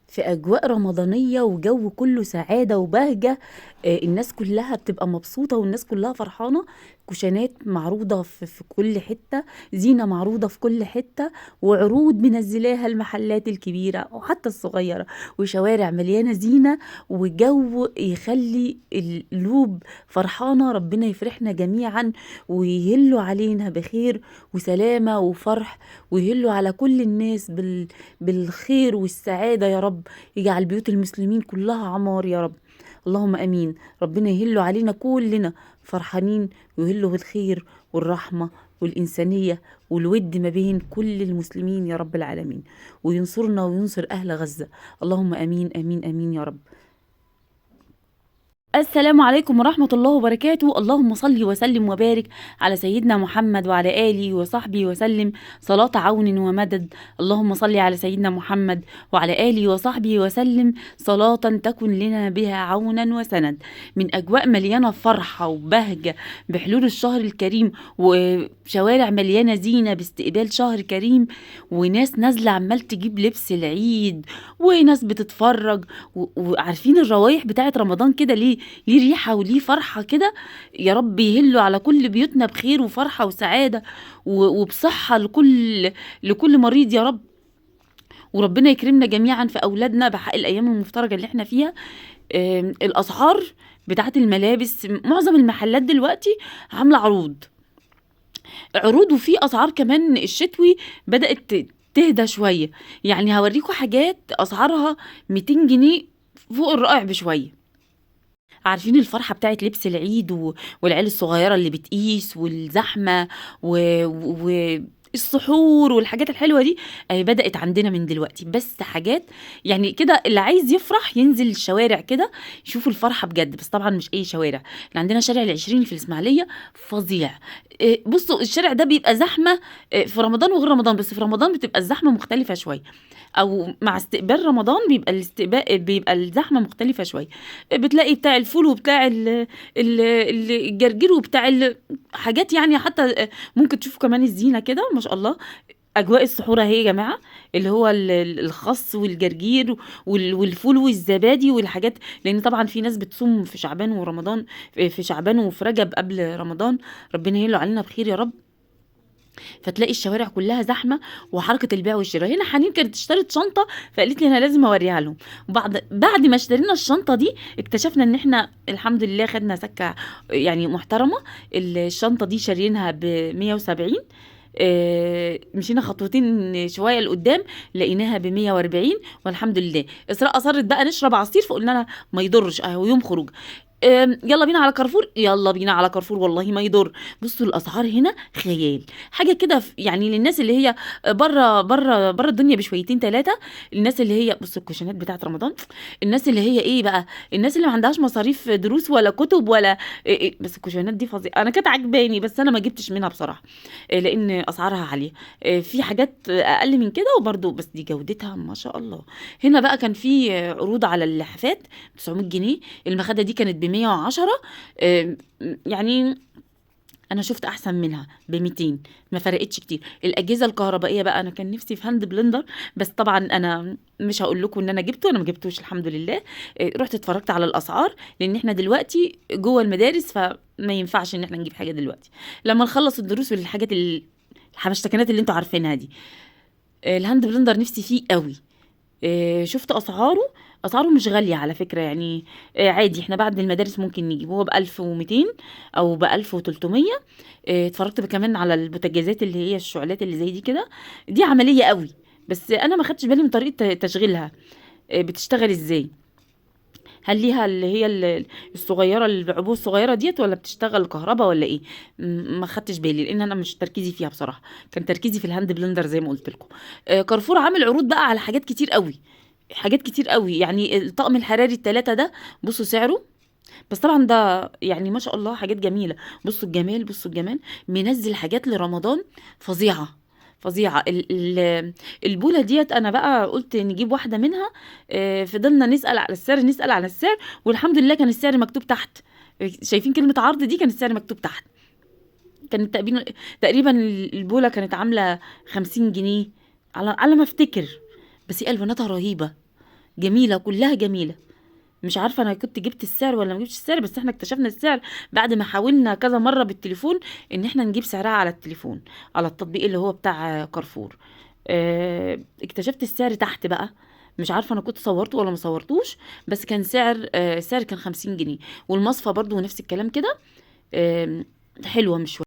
في أجواء رمضانية وجو كله سعادة وبهجة. الناس كلها بتبقى مبسوطة والناس كلها فرحانة. كشانات معروضة في كل حتة، زينة معروضة في كل حتة، وعروض منزلاها المحلات الكبيرة وحتى الصغيرة، وشوارع مليانة زينة، وجو يخلي القلوب فرحانة. ربنا يفرحنا جميعا ويهلوا علينا بخير وسلامة وفرح، ويهلوا على كل الناس بالخير والسعادة يا رب. يجعل بيوت المسلمين كلها عمار يا رب. اللهم امين. ربنا يهل علينا كلنا فرحانين، ويهلوا بالخير والرحمة والإنسانية والود ما بين كل المسلمين يا رب العالمين، وينصرنا وينصر أهل غزة. اللهم امين امين امين يا رب. السلام عليكم ورحمة الله وبركاته. اللهم صل وسلم وبارك على سيدنا محمد وعلى آله وصحبه وسلم صلاة عون ومدد. اللهم صل على سيدنا محمد وعلى آله وصحبه وسلم صلاة تكن لنا بها عونا وسند. من أجواء مليانة فرحة وبهجة بحلول الشهر الكريم، وشوارع مليانة زينة باستقبال شهر كريم، وناس نازلة عمال تجيب لبس العيد، وناس بتتفرج، وعارفين الروايح بتاعت رمضان كده ليه ريحة وليه فرحة كده. يا رب يهلوا على كل بيوتنا بخير وفرحة وسعادة وبصحة لكل مريض يا رب. وربنا يكرمنا جميعا في أولادنا بحق الأيام المفترجة اللي احنا فيها. الأسعار بتاعت الملابس، معظم المحلات دلوقتي عاملة عروض، وفي أسعار كمان الشتوي بدأت تهدى شوية. يعني هوريكم حاجات أسعارها 200 جنيه فوق الرائع بشوية. عارفين الفرحة بتاعت لبس العيد والعيال الصغيرة اللي بتقيس والزحمة السحور والحاجات الحلوة دي بدأت عندنا من دلوقتي. بس حاجات يعني كده، اللي عايز يفرح ينزل الشوارع كده يشوف الفرحة بجد. بس طبعا مش أي شوارع، احنا عندنا شارع العشرين في الإسماعيلية فظيع. بصوا الشارع ده بيبقى زحمة في رمضان وغير رمضان، بس في رمضان بتبقى الزحمة مختلفة شوية، او مع استقبال رمضان بيبقى بيبقى الزحمه مختلفه شويه. بتلاقي بتاع الفول وبتاع الجرجير وبتاع حاجات، يعني حتى ممكن تشوفوا كمان الزينه كده ما شاء الله. اجواء السحور اهي يا جماعه، اللي هو الخس والجرجير والفول والزبادي والحاجات. لان طبعا في ناس بتصوم في شعبان ورمضان، في شعبان وفي رجب قبل رمضان. ربنا يهله علينا بخير يا رب. فتلاقي الشوارع كلها زحمه وحركه البيع والشراء. هنا حنين كانت اشترت شنطه، فقالت لي انا لازم اوريها لهم. بعد ما اشترينا الشنطه دي اكتشفنا ان احنا الحمد لله خدنا سكه يعني محترمه. الشنطه دي شاريينها ب 170، مشينا خطوتين شويه لقدام لقيناها ب 140، والحمد لله. اسراء اصرت بقى نشرب عصير، فقلنا لها ما يضرش اهو يوم خروج. يلا بينا على كارفور، يلا بينا على كارفور والله ما يضر. بصوا الاسعار هنا خيال، حاجه كده يعني للناس اللي هي بره الدنيا بشويتين ثلاثه. الناس اللي هي بصوا الكوشنات بتاعت رمضان، الناس اللي هي ايه بقى، الناس اللي ما عندهاش مصاريف دروس ولا كتب ولا إيه. بس الكوشنات دي فظيعه، انا كانت عجباني بس انا ما جبتش منها بصراحه. لان اسعارها عاليه. في حاجات اقل من كده وبرده، بس دي جودتها ما شاء الله. هنا بقى كان في عروض على اللحافات 900 جنيه. المخدة دي كانت ب110. يعني انا شفت احسن منها ب200، ما فرقتش كتير. الاجهزه الكهربائيه بقى، انا كان نفسي في هاند بلندر، بس طبعا انا مش هقول لكم ان انا جبته، انا ما جبتوش الحمد لله. رحت اتفرجت على الاسعار، لان احنا دلوقتي جوه المدارس فما ينفعش ان احنا نجيب حاجه دلوقتي لما نخلص الدروس والحاجات الحبشتكنات اللي انتوا عارفينها دي. الهاند بلندر نفسي فيه قوي. شفت اسعاره مش غالية على فكرة يعني. عادي، احنا بعد المدارس ممكن نجيب، هو ب1200 او ب1300. اتفرجت كمان على البوتاجازات اللي هي الشعلات اللي زي دي كده، دي عملية قوي. بس انا ما خدتش بالي من طريقة تشغيلها، بتشتغل ازاي. هل ليها اللي هي الصغيرة، العبوة الصغيرة ديت، ولا بتشتغل كهرباء ولا ايه؟ ما خدتش بالي لان انا مش تركيزي فيها بصراحة. كان تركيزي في الهاند بلندر زي ما قلت لكم. كارفور عامل عروض بقى على حاجات كتير قوي، حاجات كتير قوي. يعني الطقم الحراري التلاتة ده بصوا سعره، بس طبعا ده يعني ما شاء الله حاجات جميلة. بصوا الجمال، بصوا الجمال. منزل حاجات لرمضان فظيعة فظيعة. البولة ديت انا بقى قلت نجيب واحدة منها. فضلنا نسأل على السعر، نسأل على السعر، والحمد لله كان السعر مكتوب تحت. شايفين كلمة عرض دي؟ كان السعر مكتوب تحت. كانت تقريبا البولة كانت عاملة 50 جنيه على ما افتكر. بس هي الواناتها رهيبة، جميلة كلها جميلة. مش عارفة أنا كنت جبت السعر ولا ما جبتش السعر، بس احنا اكتشفنا السعر بعد ما حاولنا كذا مرة بالتليفون ان احنا نجيب سعرها على التليفون، على التطبيق اللي هو بتاع كارفور. اكتشفت السعر تحت بقى. مش عارفة انا كنت صورته ولا ما صورتوش، بس كان سعر كان 50 جنيه. والمصفى برضو نفس الكلام كده. حلوة مش